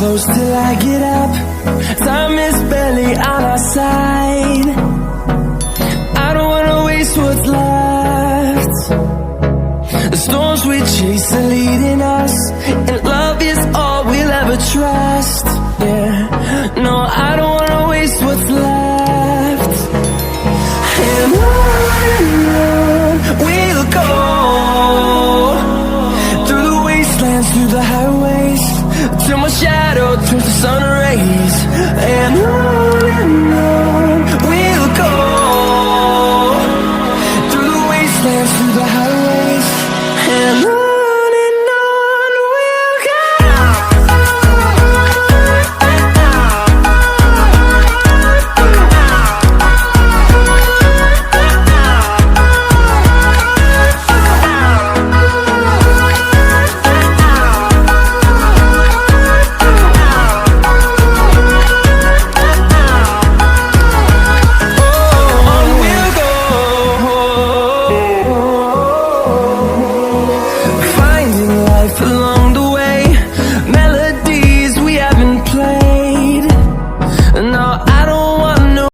close till I get up. Time is barely on our side. I don't wanna waste what's left. The storms we chase are leading us, and love is all we'll ever trust. Yeah, no, I don't wanna waste what's left. And on we'll go, through the wastelands, through the highways, till my shadow turns to sun rays. And on we'll go, through the wastelands, through the highways, and on we'll go. Along